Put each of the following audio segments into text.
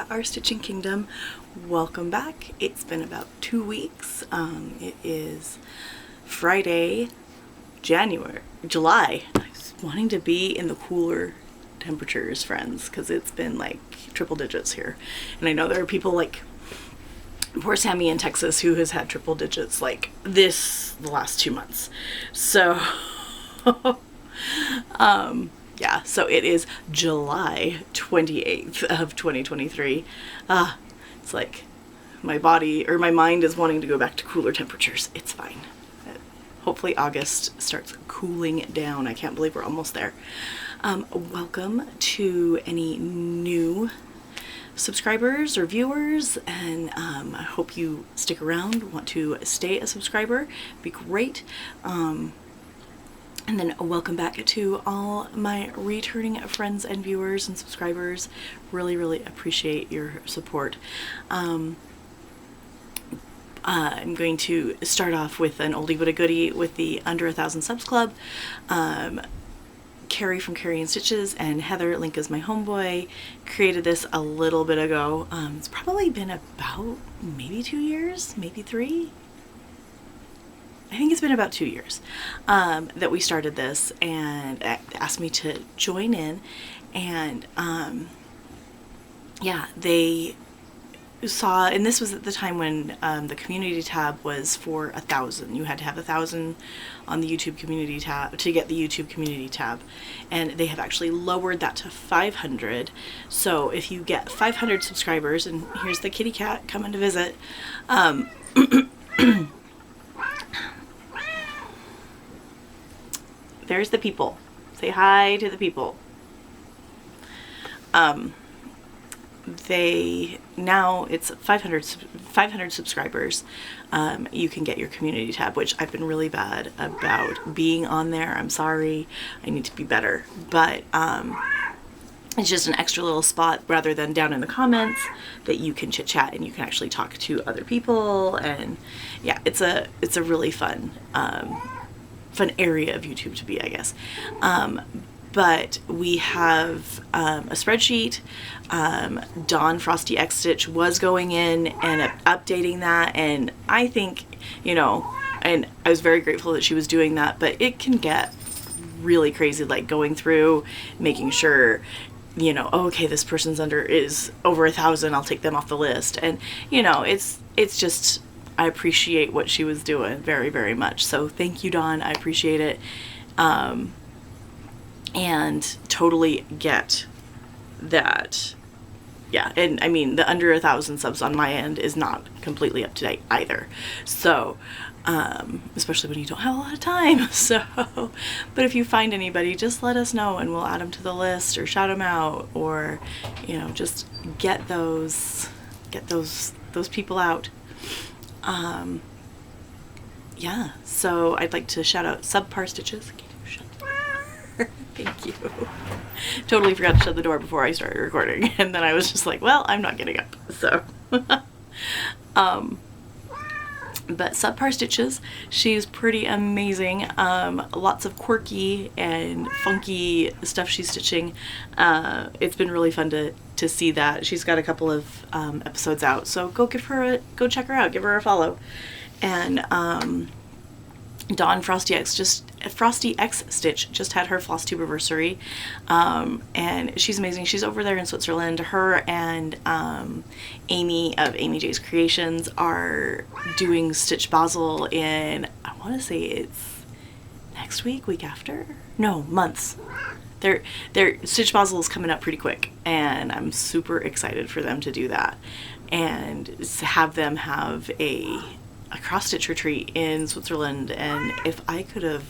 our stitching kingdom. Welcome back. It's been about 2 weeks. It is Friday, July. I was wanting to be in the cooler temperatures, friends, because it's been like triple digits here. And I know there are people like poor Sammy in Texas who has had triple digits like this the last 2 months. So yeah, so it is July 28th of 2023. It's like my body or my mind is wanting to go back to cooler temperatures. It's fine. Hopefully August starts cooling down. I can't believe we're almost there. Welcome to any new subscribers or viewers, and I hope you stick around, want to stay a subscriber. Be great. And then welcome back to all my returning friends and viewers and subscribers. Really, really appreciate your support. I'm going to start off with an oldie but a goodie with the Under 1,000 Subs Club. Carrie from Carrie and Stitches and Heather, link is my homeboy, created this a little bit ago. It's probably been about maybe 2 years, maybe 3. I think it's been about 2 years that we started this, and asked me to join in. And yeah, they saw, and this was at the time when the community tab was for 1,000. You had to have 1,000 on the YouTube community tab to get the YouTube community tab, and they have actually lowered that to 500. So if you get 500 subscribers, and here's the kitty cat coming to visit, there's the people. Say hi to the people. Now it's 500 subscribers. You can get your community tab, which I've been really bad about being on there. I'm sorry. I need to be better. But it's just an extra little spot rather than down in the comments that you can chit chat and you can actually talk to other people. And yeah, it's a really fun area of YouTube to be, I guess. But we have a spreadsheet. Dawn Frosty X Stitch was going in and updating that, and I think, and I was very grateful that she was doing that, but it can get really crazy, like going through, making sure, okay, this person's is over 1,000, I'll take them off the list. And, it's just, I appreciate what she was doing very, very much. So thank you, Dawn. I appreciate it. And totally get that. Yeah. And I mean, the under 1,000 subs on my end is not completely up to date either. So, especially when you don't have a lot of time. So, but if you find anybody, just let us know and we'll add them to the list or shout them out, or, just get those people out. Yeah, so I'd like to shout out Subpar Stitches. Can you shut the door? Thank you. Totally forgot to shut the door before I started recording, and then I was just like, well, I'm not getting up. So, but Subpar Stitches, she's pretty amazing. Lots of quirky and funky stuff she's stitching. It's been really fun to see that. She's got a couple of episodes out, so go check her out, give her a follow. And Dawn Frosty X Stitch just had her Flosstubersary, and she's amazing. She's over there in Switzerland. Her and Amy of Amy J's Creations are doing Stitch Basel in, I want to say it's next week after? No, months. Their Stitch Basel is coming up pretty quick, and I'm super excited for them to do that and have them have a cross-stitch retreat in Switzerland. And if I could have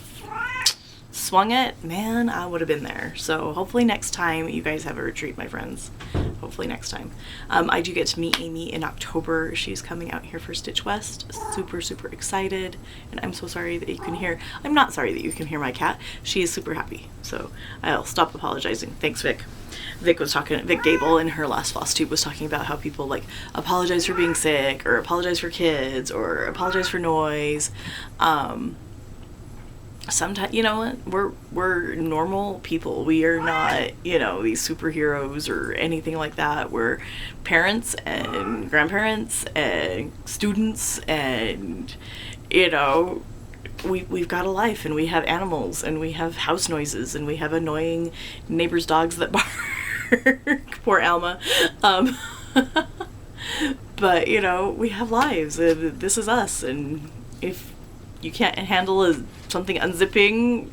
swung it, man, I would have been there. So hopefully next time you guys have a retreat, my friends. Hopefully next time. I do get to meet Amy in October. She's coming out here for Stitch West. Super, super excited. And I'm so sorry that you can hear, I'm not sorry that you can hear my cat. She is super happy. So I'll stop apologizing. Thanks, Vic. Vic Gable in her last Flosstube was talking about how people like apologize for being sick, or apologize for kids, or apologize for noise. sometimes, you know what, we're normal people. We are not, you know, these superheroes or anything like that. We're parents and grandparents and students, and you know, we've got a life, and we have animals, and we have house noises, and we have annoying neighbors' dogs that bark. Poor Alma. But you know, we have lives, and this is us. And if you can't handle something unzipping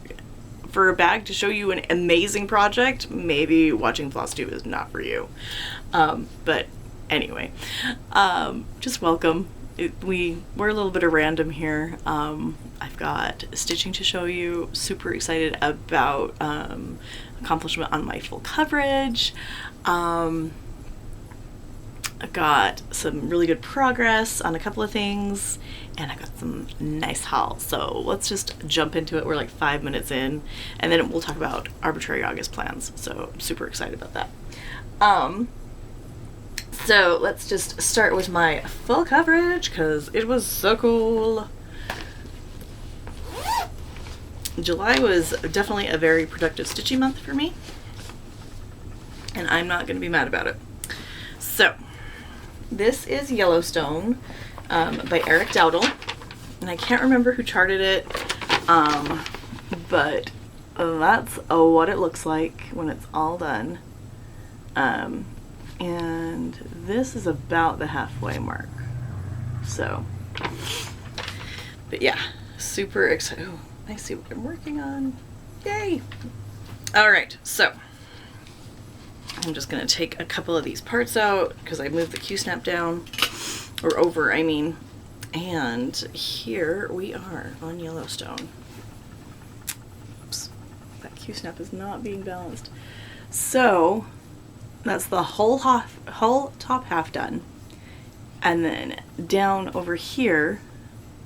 for a bag to show you an amazing project, maybe watching Flosstube is not for you. But anyway, just welcome. We're a little bit of random here. I've got stitching to show you. Super excited about accomplishment on my full coverage. I got some really good progress on a couple of things, and I got some nice hauls. So let's just jump into it. We're like 5 minutes in, and then we'll talk about arbitrary August plans. So I'm super excited about that. So let's just start with my full coverage, because it was so cool. July was definitely a very productive stitching month for me, and I'm not going to be mad about it. So this is Yellowstone by Eric Dowdle, and I can't remember who charted it, but that's what it looks like when it's all done. And this is about the halfway mark. So, but yeah, super excited. Oh, I see what I'm working on. Yay! All right, so I'm just gonna take a couple of these parts out because I moved the Q-snap down, or over, I mean. And here we are on Yellowstone. Oops, that Q-snap is not being balanced. So that's the whole top half done. And then down over here,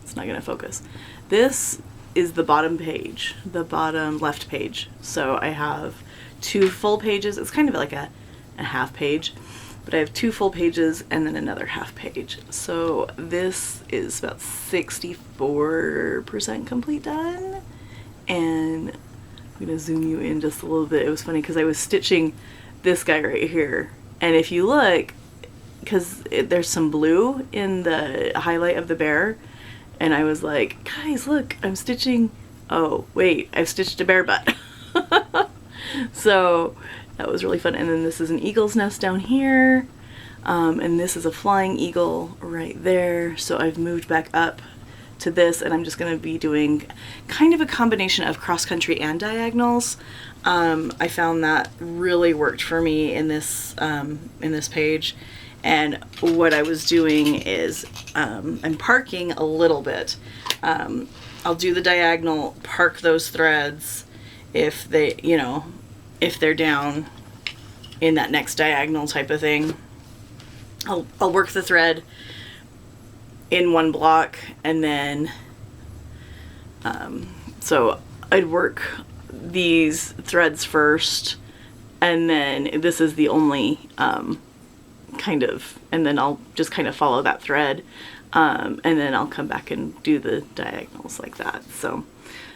it's not gonna focus. This is the bottom page, the bottom left page. So I have 2 full pages. It's kind of like a half page, but I have 2 full pages and then another half page. So this is about 64% complete done. And I'm gonna zoom you in just a little bit. It was funny because I was stitching this guy right here, and if you look, because there's some blue in the highlight of the bear, and I was like, guys, look, I'm stitching, oh wait, I've stitched a bear butt. So that was really fun. And then this is an eagle's nest down here, and this is a flying eagle right there. So I've moved back up to this, and I'm just going to be doing kind of a combination of cross country and diagonals. I found that really worked for me in this page. And what I was doing is I'm parking a little bit. I'll do the diagonal, park those threads if they, you know, if they're down in that next diagonal type of thing. I'll work the thread in one block, and then so I'd work these threads first, and then this is the only kind of, and then I'll just kind of follow that thread, and then I'll come back and do the diagonals like that. So,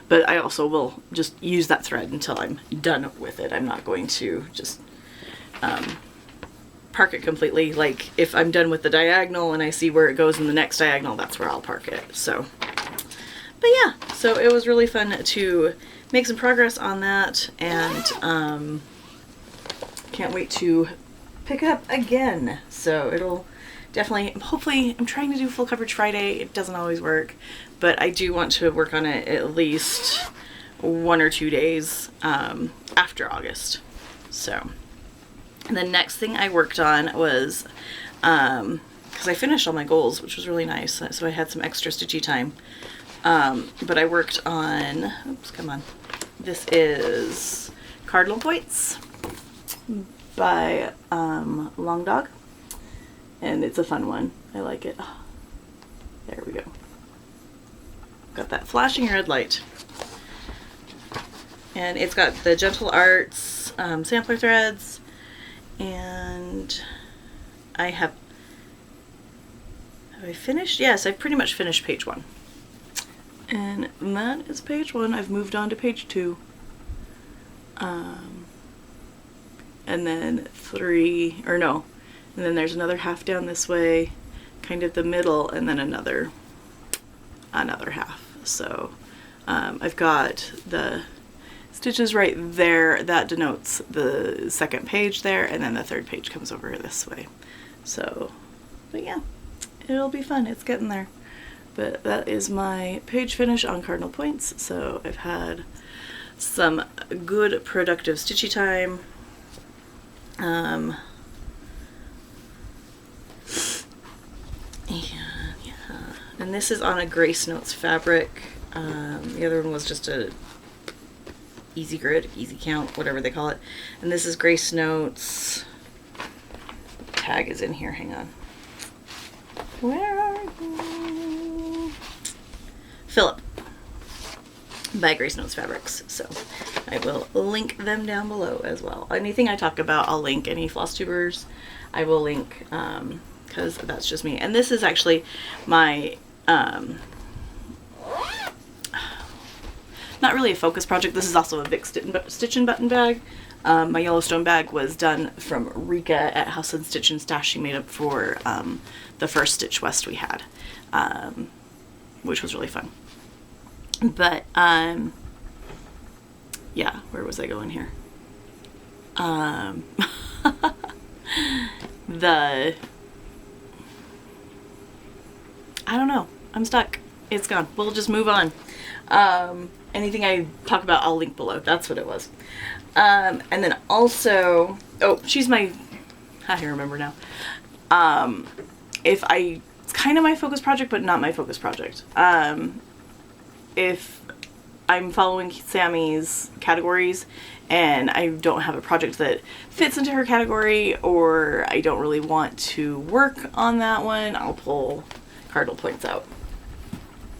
but I also will just use that thread until I'm done with it. I'm not going to just park it completely. Like if I'm done with the diagonal and I see where it goes in the next diagonal, that's where I'll park it. So, but yeah, so it was really fun to make some progress on that, and can't wait to pick up again. So it'll definitely, hopefully, I'm trying to do full coverage Friday. It doesn't always work, but I do want to work on it at least 1 or 2 days after August. So the next thing I worked on was, because I finished all my goals, which was really nice, so I had some extra stitchy time. But I worked on, oops, come on. This is Cardinal Points by Long Dog, and it's a fun one. I like it. Oh, there we go. Got that flashing red light, and it's got the Gentle Arts sampler threads, and have I finished? Yes, I've pretty much finished page 1. And that is page 1. I've moved on to page 2. And then 3, or no, and then there's another half down this way, kind of the middle, and then another half. So I've got the stitches right there. That denotes the second page there, and then the third page comes over this way. So, but yeah, it'll be fun. It's getting there. But that is my page finish on Cardinal Points. So I've had some good productive stitchy time. And yeah, and this is on a Grace Notes fabric. The other one was just a easy grid, easy count, whatever they call it. And this is Grace Notes. The tag is in here, hang on. Where are you? Philip by Grace Notes Fabrics. So I will link them down below as well. Anything I talk about, I'll link. Any Flosstubers, I will link, because that's just me. And this is actually my, not really a focus project. This is also a Vic Stitch and Button bag. My Yellowstone bag was done from Rika at House and Stitch and Stash. She made up for the first Stitch West we had, which was really fun. But, yeah, where was I going here? I don't know. I'm stuck. It's gone. We'll just move on. Anything I talk about, I'll link below. That's what it was. And then also, oh, she's my, I remember now. It's kind of my focus project, but not my focus project. If I'm following Sammy's categories and I don't have a project that fits into her category, or I don't really want to work on that one, I'll pull Cardinal Points out.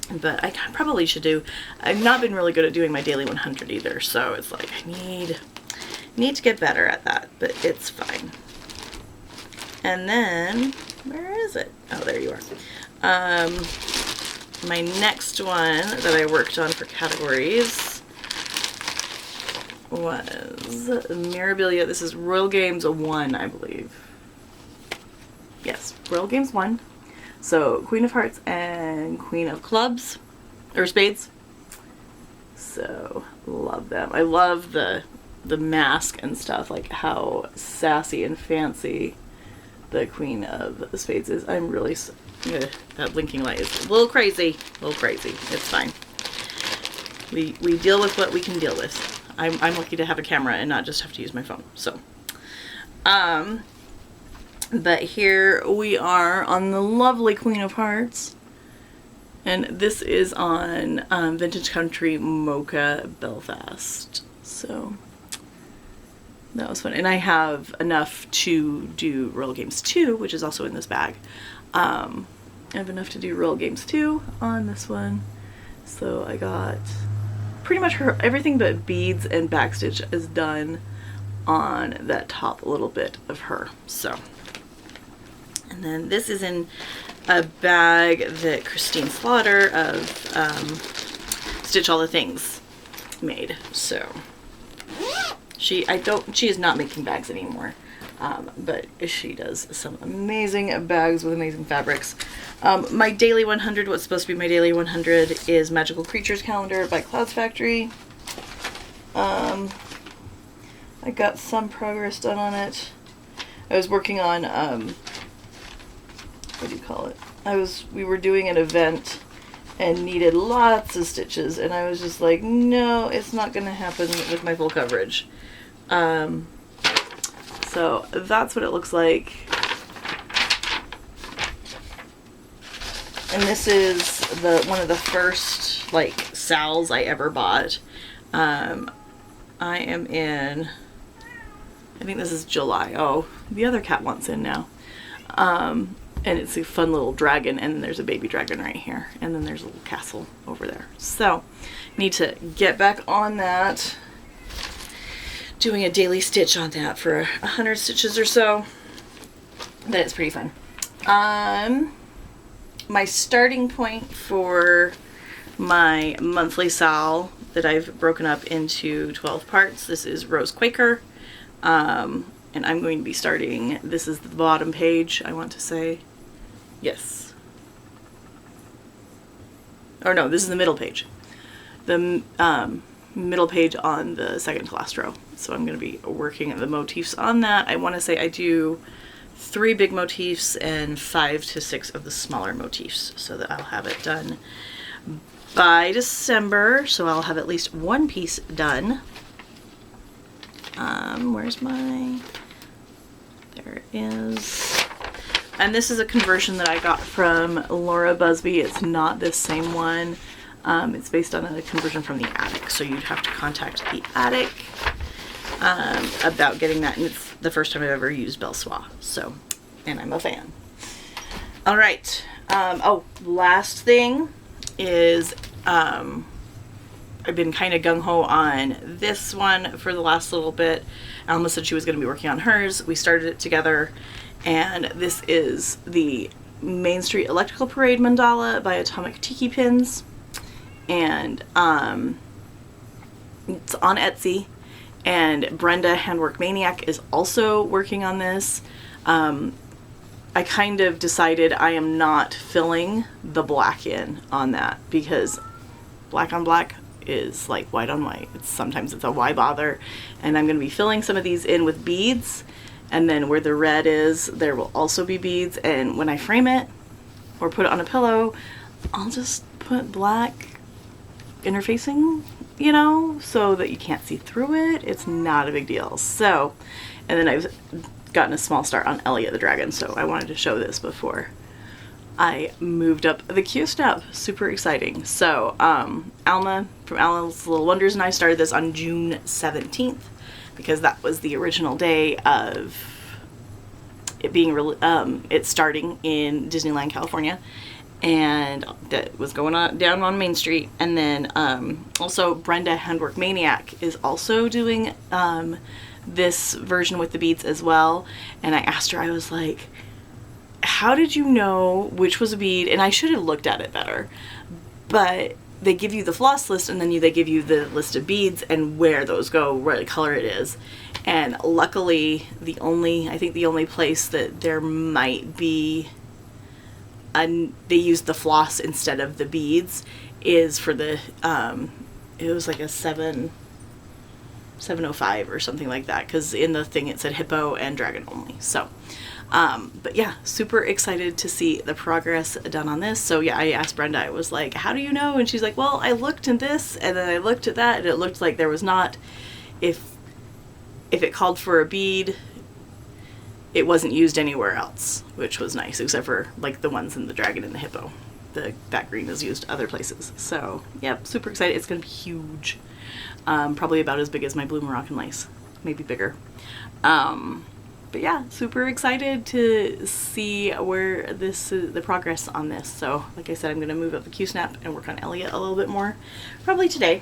But I probably should do, I've not been really good at doing my daily 100 either, so it's like I need to get better at that, but it's fine. And then, where is it? Oh, there you are. My next one that I worked on for categories was Mirabilia. This is Royal Games 1, I believe. Yes, Royal Games 1. So Queen of Hearts and Queen of Clubs, or Spades. So love them. I love the mask and stuff, like how sassy and fancy the Queen of Spades is. I'm really, that blinking light is a little crazy. It's fine. We deal with what we can deal with. I'm lucky to have a camera and not just have to use my phone. So, but here we are on the lovely Queen of Hearts. And this is on Vintage Country Mocha Belfast. So that was fun. And I have enough to do Royal Games 2, which is also in this bag. I have enough to do Royal Games 2 on this one. So I got pretty much everything but beads and backstitch is done on that top little bit of her. So, and then this is in a bag that Christine Slaughter of Stitch All the Things made. So she is not making bags anymore, but she does some amazing bags with amazing fabrics. My daily 100, what's supposed to be my daily 100, is Magical Creatures Calendar by Clouds Factory. I got some progress done on it. I was working on, what do you call it? We were doing an event and needed lots of stitches, and I was just like, no, it's not going to happen with my full coverage. So that's what it looks like. And this is one of the first like sals I ever bought. I am in, I think this is July. Oh, the other cat wants in now. And it's a fun little dragon, and there's a baby dragon right here, and then there's a little castle over there. So need to get back on that, doing a daily stitch on that for 100 stitches or so. But it's pretty fun. My starting point for my monthly sal that I've broken up into 12 parts. This is Rose Quaker. And I'm going to be starting, this is the bottom page, I want to say. Yes. Or no, this is the middle page. The middle page on the second to last row. So I'm going to be working the motifs on that. I want to say I do 3 big motifs and 5 to 6 of the smaller motifs, so that I'll have it done by December. So I'll have at least one piece done. Where's my, there it is. And this is a conversion that I got from Laura Busby. It's not this same one. It's based on a conversion from the attic, so you'd have to contact the attic about getting that, and it's the first time I've ever used Belle Soie, so, and I'm a fan. All right. Oh, last thing is, I've been kind of gung-ho on this one for the last little bit. Alma said she was going to be working on hers. We started it together, and this is the Main Street Electrical Parade mandala by Atomic Tiki Pins, and it's on Etsy, and Brenda Handwork Maniac is also working on this. I kind of decided I am not filling the black in on that, because black on black is like white on white. Sometimes it's a why bother, and I'm going to be filling some of these in with beads, and then where the red is, there will also be beads, and when I frame it or put it on a pillow, I'll just put black interfacing, you know, so that you can't see through it. It's not a big deal. So, and then I've gotten a small start on Elliot the Dragon, so I wanted to show this before I moved up the queue step. Super exciting. So Alma from Alma's Little Wonders and I started this on June 17th because that was the original day of it being it starting in Disneyland, California, and that was going on down on Main Street. And then also Brenda Handwork Maniac is also doing this version with the beads as well. And I asked her, I was like, how did you know which was a bead? And I should have looked at it better, but they give you the floss list, and then they give you the list of beads and where those go, what color it is. And luckily, I think the only place that there might be they use the floss instead of the beads is for the it was like a 705 or something like that, because in the thing it said hippo and dragon only. So but yeah, super excited to see the progress done on this. So yeah, I asked Brenda, I was like, how do you know? And she's like, well, I looked at this and then I looked at that, and it looked like there was not, if it called for a bead, it wasn't used anywhere else, which was nice, except for like the ones in the dragon and the hippo. That green is used other places. So yep, super excited. It's gonna be huge. Probably about as big as my blue Moroccan lace, maybe bigger. But yeah, super excited to see where the progress on this. So like I said, I'm gonna move up the Q-snap and work on Elliot a little bit more, probably today.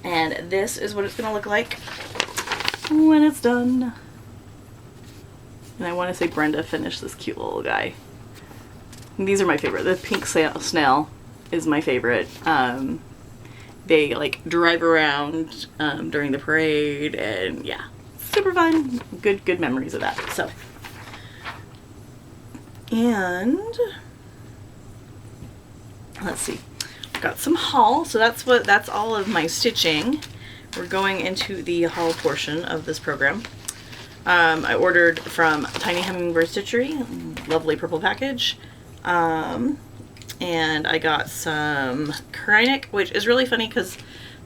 And this is what it's gonna look like when it's done. And I want to say Brenda finished this cute little guy. And these are my favorite. The pink snail is my favorite. They like drive around during the parade, and yeah, super fun. Good memories of that. So, and let's see, got some haul. So that's all of my stitching. We're going into the haul portion of this program. I ordered from Tiny Hummingbird Stitchery, lovely purple package, and I got some Kreinik, which is really funny because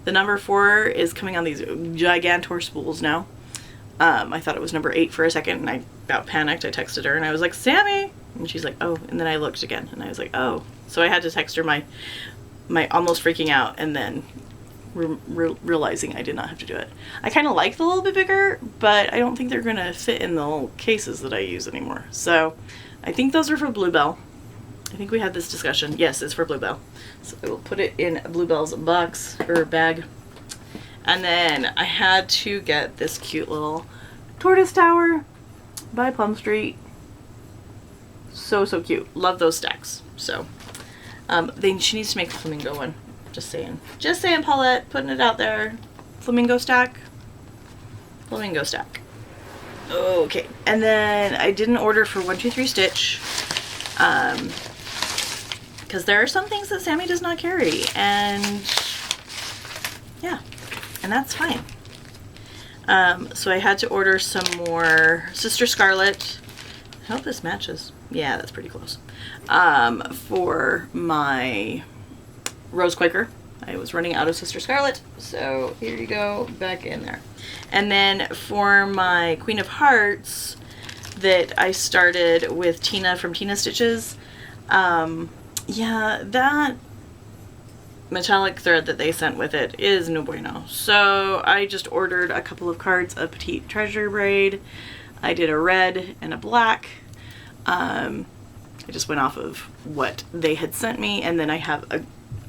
the number 4 is coming on these gigantor spools now. I thought it was number 8 for a second, and I about panicked. I texted her and I was like, Sammy, and she's like, oh, and then I looked again and I was like, oh, so I had to text her my almost freaking out, and then realizing I did not have to do it. I kind of like the little bit bigger, but I don't think they're gonna fit in the little cases that I use anymore. So I think those are for Bluebell. I think we had this discussion. Yes, it's for Bluebell. So I will put it in Bluebell's box or bag. And then I had to get this cute little tortoise tower by Plum Street. So cute. Love those stacks. So She needs to make a flamingo one. Just saying. Just saying, Paulette. Putting it out there. Flamingo stack. Flamingo stack. Okay. And then I didn't order for 123 Stitch. Because there are some things that Sammy does not carry. And yeah. And that's fine. So I had to order some more Sister Scarlet. I hope this matches. Yeah, that's pretty close. For my Rose Quaker. I was running out of Sister Scarlet, so here you go, back in there. And then for my Queen of Hearts that I started with Tina from Tina Stitches, yeah, that metallic thread that they sent with it is no bueno. So I just ordered a couple of cards of Petite Treasure braid. I did a red and a black. I just went off of what they had sent me, and then I have a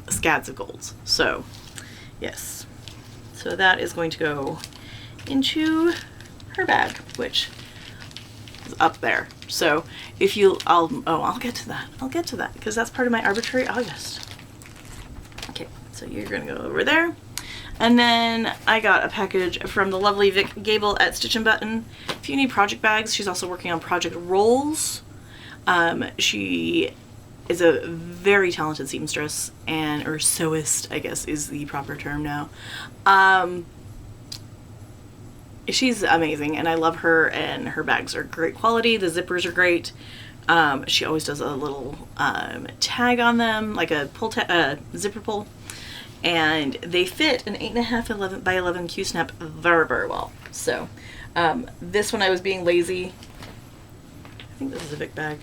scads of golds. So yes, so that is going to go into her bag, which is up there. So if you, I'll get to that because that's part of my arbitrary August. Okay, so you're gonna go over there. And then I got a package from the lovely Vic Gable at Stitch and Button. If you need project bags, she's also working on project rolls. She is a very talented seamstress, or sewist, I guess is the proper term now. She's amazing, and I love her, and her bags are great quality. The zippers are great. She always does a little tag on them, like a zipper pull, and they fit an 8.5 11 by 11 Q-snap very, very well. So this one I was being lazy. I think this is a Vic bag.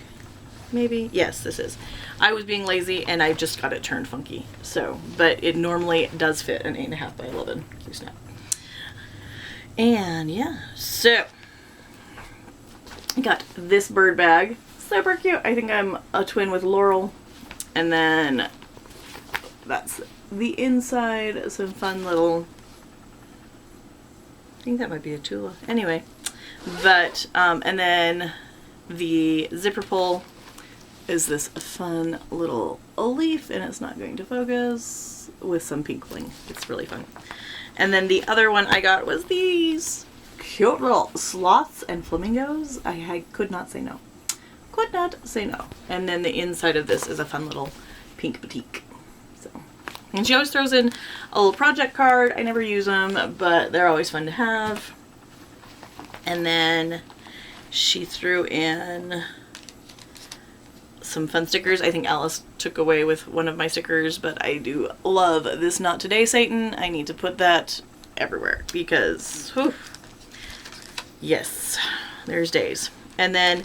Maybe. Yes, this is. I was being lazy and I just got it turned funky. So, but it normally does fit an 8.5 by 11 Q-snap. And yeah, so I got this bird bag. Super cute. I think I'm a twin with Laurel. And then that's the inside. Some fun little, I think that might be a Tula. Anyway, but, and then the zipper pull is this fun little leaf, and it's not going to focus, with some pink bling. It's really fun. And then the other one I got was these cute little sloths and flamingos. I could not say no. Could not say no. And then the inside of this is a fun little pink batik. So, and she always throws in a little project card. I never use them, but they're always fun to have. And then she threw in some fun stickers. I think Alice took away with one of my stickers, but I do love this Not Today Satan. I need to put that everywhere because, whew, yes, there's days. And then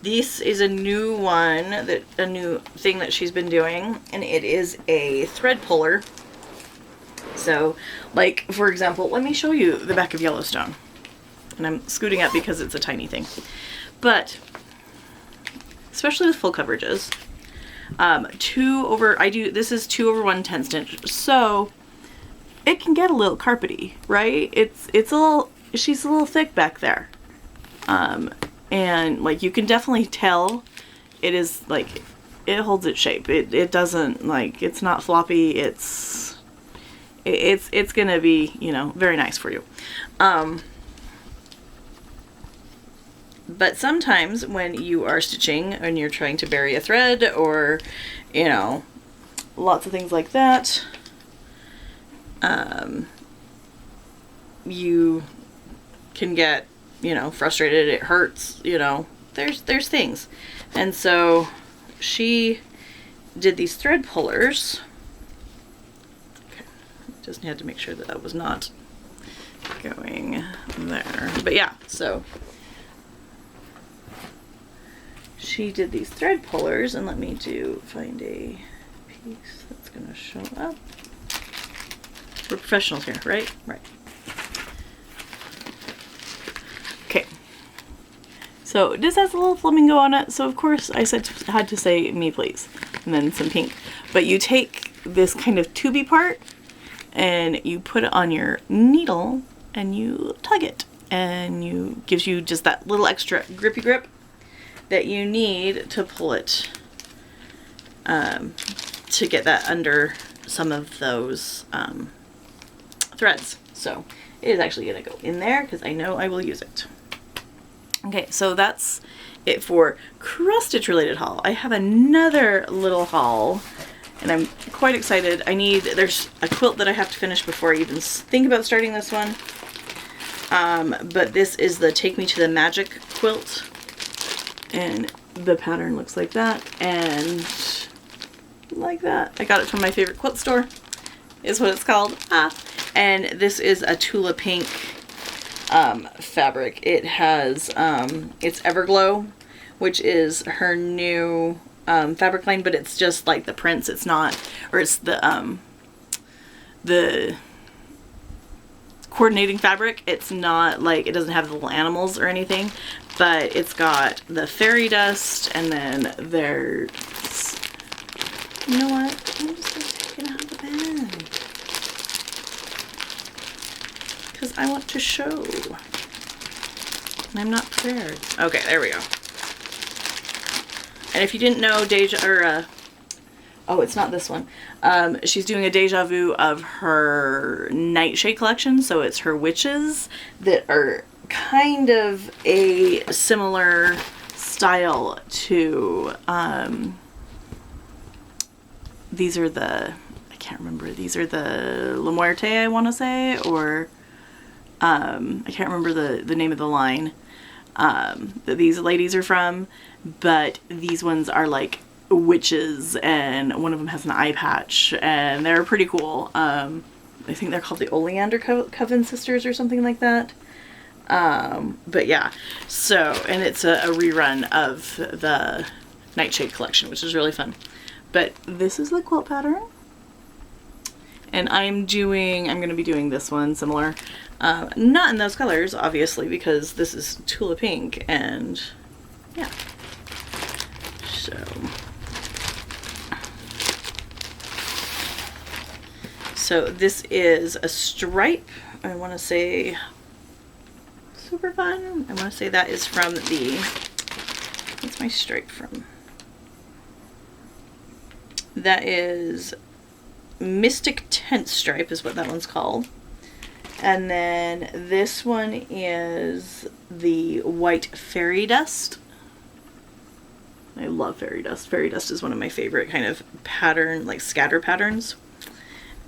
this is a new one, a new thing that she's been doing, and it is a thread puller. So, like, for example, let me show you the back of Yellowstone. And I'm scooting up because it's a tiny thing. But especially with full coverages, this is 2 over 1/10 stitch, so it can get a little carpety, right? She's a little thick back there, and like you can definitely tell it is like it holds its shape. It doesn't, like, it's not floppy. It's gonna be, you know, very nice for you. But sometimes when you are stitching and you're trying to bury a thread, or, you know, lots of things like that, you can get, you know, frustrated. It hurts, you know, there's things. And so she did these thread pullers. Okay. Just had to make sure that that was not going there. But yeah, so she did these thread pullers, and let me find a piece that's gonna show up. We're professionals here, right? Right. Okay. So this has a little flamingo on it, so of course I had to say me please, and then some pink. But you take this kind of tubey part and you put it on your needle and you tug it, and gives you just that little extra grippy grip that you need to pull it to get that under some of those threads. So it is actually going to go in there because I know I will use it. Okay, so that's it for cross stitch related haul. I have another little haul and I'm quite excited. There's a quilt that I have to finish before I even think about starting this one. But this is the Take Me to the Magic quilt. And the pattern looks like that and like that. I got it from my favorite quilt store, is what it's called. And this is a Tula Pink fabric. It has, it's Everglow, which is her new fabric line, but it's just like the prints. It's not, or it's the coordinating fabric. It's not like, it doesn't have the little animals or anything, but it's got the fairy dust, and then there's, you know what, I'm just gonna take it out of the bag because I want to show and I'm not prepared. Okay, there we go. And if you didn't know, oh, it's not this one. She's doing a Deja Vu of her Nightshade collection. So it's her witches that are kind of a similar style to, these are the, I can't remember, these are the La Muerte, I want to say, or, I can't remember the name of the line, that these ladies are from, but these ones are like witches, and one of them has an eye patch, and they're pretty cool. I think they're called the Oleander Coven Sisters or something like that. But yeah, so, and it's a rerun of the Nightshade collection, which is really fun. But this is the quilt pattern, and I'm going to be doing this one similar, not in those colors obviously because this is Tula Pink, and yeah, so this is a stripe. I want to say super fun. I want to say that is from the, what's my stripe from? That is Mystic Tent Stripe is what that one's called. And then this one is the White Fairy Dust. I love fairy dust. Fairy dust is one of my favorite kind of pattern, like scatter patterns.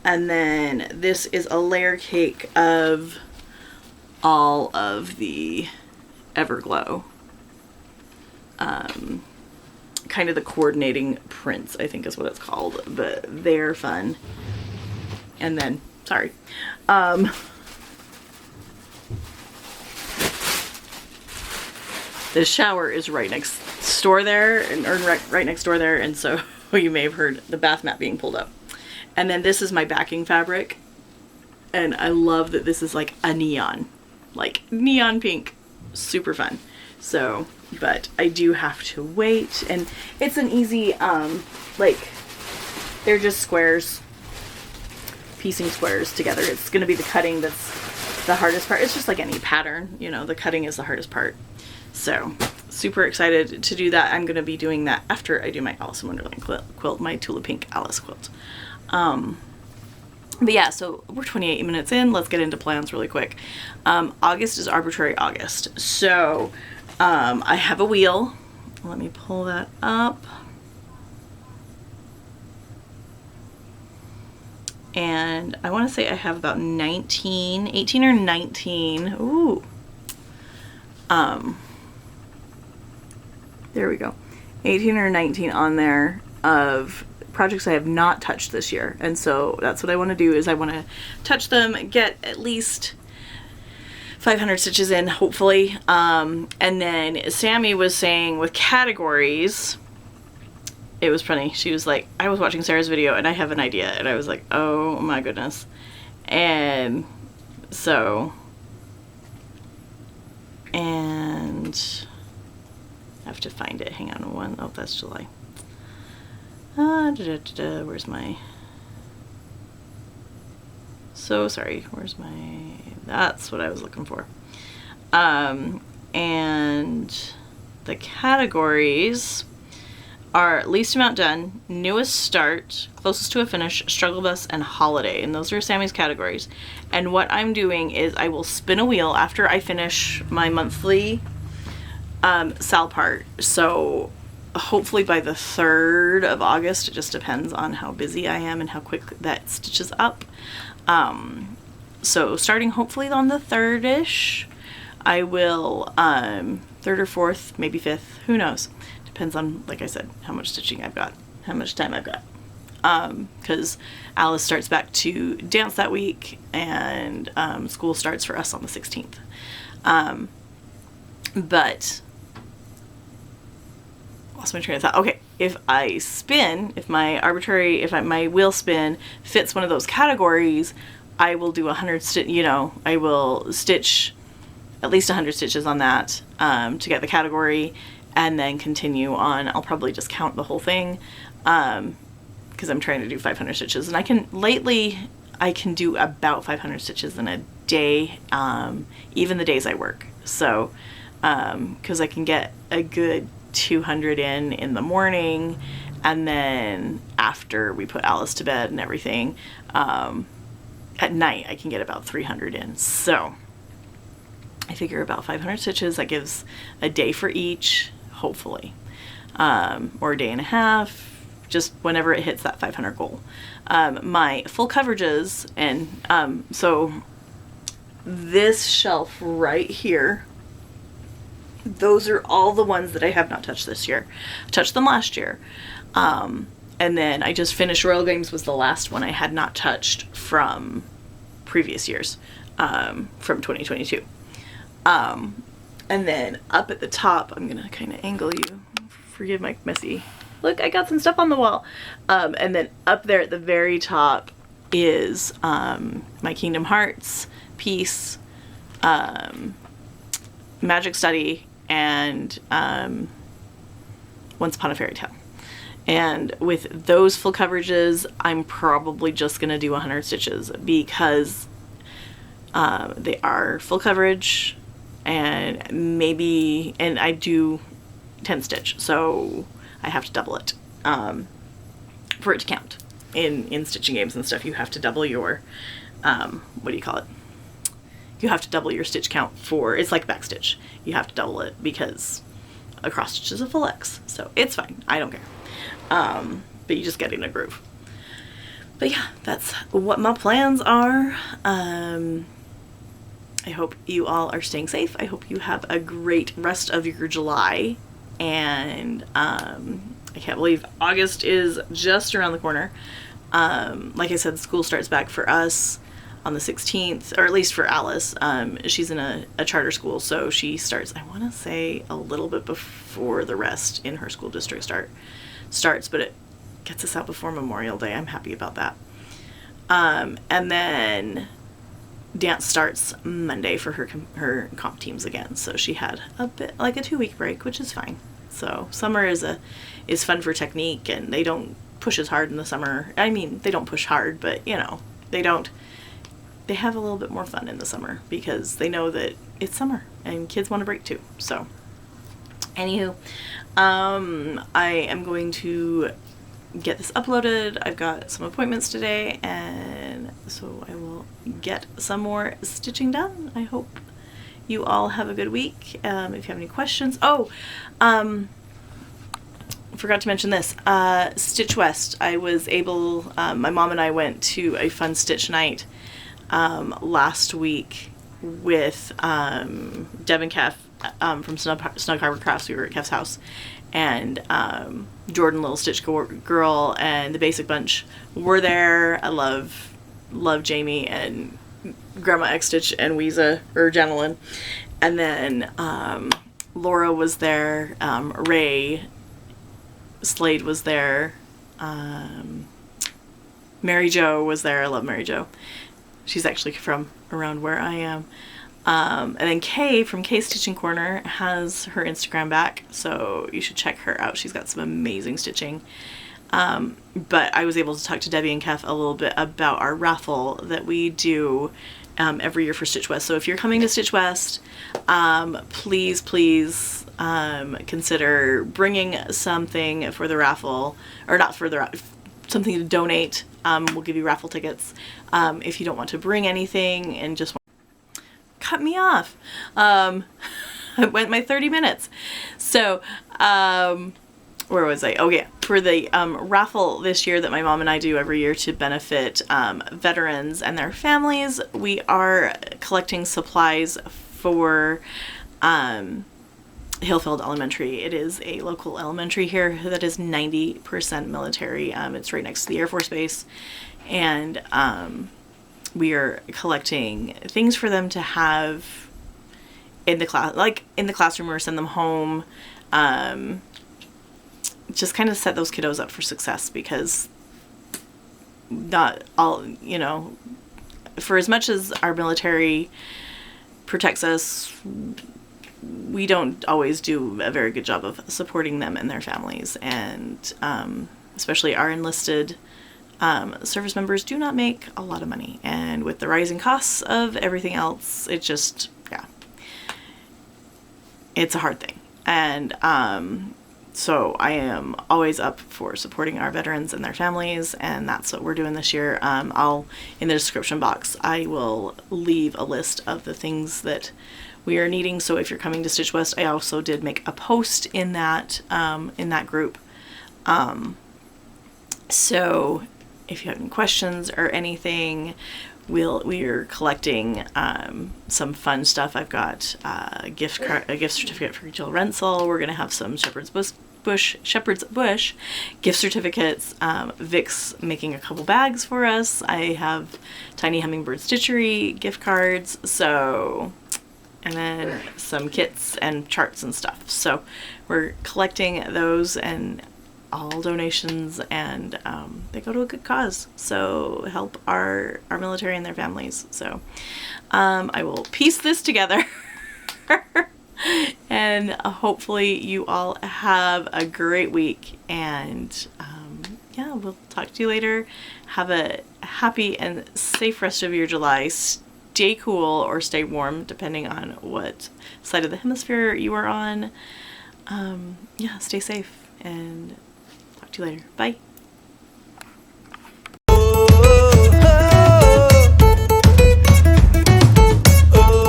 And then this is a layer cake of all of the Everglow. Kind of the coordinating prints, I think is what it's called, but they're fun. And then, sorry. The shower is right next door there, or right next door there, and so you may have heard the bath mat being pulled up. And then this is my backing fabric, and I love that this is like a neon, like neon pink, super fun. So, but I do have to wait, and it's an easy, like, they're just squares, piecing squares together. It's going to be the cutting that's the hardest part. It's just like any pattern, you know, the cutting is the hardest part. So, super excited to do that. I'm going to be doing that after I do my Alice in Wonderland quilt, my Tula Pink Alice quilt. But yeah, so we're 28 minutes in. Let's get into plans really quick. August is Arbitrary August. So, I have a wheel. Let me pull that up. And I want to say I have about 18 or 19. Ooh. There we go. 18 or 19 on there of projects I have not touched this year. And so that's what I want to do, is I want to touch them, get at least 500 stitches in, hopefully. And then Sammy was saying with categories, it was funny. She was like, I was watching Sarah's video and I have an idea. And I was like, oh my goodness. And so, and I have to find it. Hang on one. Oh, that's July. Where's my, so sorry. Where's my, that's what I was looking for. And the categories are least amount done, newest start, closest to a finish, struggle bus, and holiday. And those are Sammy's categories. And what I'm doing is I will spin a wheel after I finish my monthly sal part. So hopefully by the 3rd of August, it just depends on how busy I am and how quick that stitches up. So starting hopefully on the 3rd-ish, I will, 3rd or 4th, maybe 5th, who knows. Depends on, like I said, how much stitching I've got, how much time I've got. Because Alice starts back to dance that week, and school starts for us on the 16th. But, lost my train of thought. Okay, if I spin, if my wheel spin fits one of those categories, I will do 100 I will stitch at least 100 stitches on that to get the category, and then continue on. I'll probably just count the whole thing because I'm trying to do 500 stitches, and lately I can do about 500 stitches in a day, even the days I work. So because I can get a good 200 in the morning, and then after we put Alice to bed and everything, at night I can get about 300 in. So I figure about 500 stitches. That gives a day for each, hopefully, or a day and a half, just whenever it hits that 500 goal. My full coverages, and so this shelf right here, those are all the ones that I have not touched this year. I touched them last year. And then I just finished Royal Games was the last one I had not touched from previous years, from 2022. And then up at the top, I'm gonna kind of angle you, forgive my messy, look, I got some stuff on the wall. And then up there at the very top is my Kingdom Hearts piece, Magic Study, and Once Upon a Fairy Tale. And with those full coverages, I'm probably just gonna do 100 stitches because they are full coverage, and I do 10 stitch, so I have to double it for it to count. In stitching games and stuff, you have to double your what do you call it? You have to double your stitch count for, it's like backstitch. You have to double it because a cross stitch is a full X, so it's fine. I don't care. But you just get in a groove. But yeah, that's what my plans are. I hope you all are staying safe. I hope you have a great rest of your July. And I can't believe August is just around the corner. Like I said, school starts back for us on the 16th, or at least for Alice. She's in a charter school, so she starts, I want to say, a little bit before the rest in her school district starts, but it gets us out before Memorial Day. I'm happy about that. And then dance starts Monday for her comp teams again, so she had a bit like a 2-week break, which is fine. So summer is fun for technique, and they don't push as hard in the summer. I mean, they don't push hard, but they have a little bit more fun in the summer because they know that it's summer and kids want a break too. So anywho, I am going to get this uploaded. I've got some appointments today, and so I will get some more stitching done. I hope you all have a good week. If you have any questions, forgot to mention this, Stitch West. I was able, my mom and I went to a fun stitch night last week with Deb and Kef from Snug Harbor Crafts. We were at Kef's house, and Jordan, Little Stitch Girl, and the Basic Bunch were there. I love Jamie and Grandma X Stitch and Weeza, or Janelyn. And then Laura was there, Ray Slade was there, Mary Jo was there. I love Mary Jo. She's actually from around where I am. And then Kay from Kay Stitching Corner has her Instagram back, so you should check her out. She's got some amazing stitching. But I was able to talk to Debbie and Kef a little bit about our raffle that we do every year for Stitch West. So if you're coming to Stitch West, please consider bringing something for the raffle, or not for the something to donate. We'll give you raffle tickets. If you don't want to bring anything and just cut me off. I went my 30 minutes. So, where was I? Oh yeah, for the raffle this year that my mom and I do every year to benefit veterans and their families, we are collecting supplies for Hillfield Elementary. It is a local elementary here that is 90% military. It's right next to the Air Force Base, and we are collecting things for them to have in the class, like in the classroom, or send them home. Just kind of set those kiddos up for success, because not all, you know, for as much as our military protects us, we don't always do a very good job of supporting them and their families. And especially our enlisted service members do not make a lot of money. And with the rising costs of everything else, it just, yeah, it's a hard thing. And so I am always up for supporting our veterans and their families, and that's what we're doing this year. I'll, in the description box, I will leave a list of the things that we are needing. So if you're coming to Stitch West, I also did make a post in that group. So if you have any questions or anything, we are collecting some fun stuff. I've got a gift certificate for Jill Rensel. We're gonna have some Shepherd's Bush gift certificates. Vic's making a couple bags for us. I have Tiny Hummingbird Stitchery gift cards. So, and then some kits and charts and stuff. So we're collecting those, and all donations, and they go to a good cause. So help our military and their families. So I will piece this together. And hopefully you all have a great week, and yeah, we'll talk to you later. Have a happy and safe rest of your July. Stay cool or stay warm, depending on what side of the hemisphere you are on. Yeah, stay safe, and talk to you later. Bye.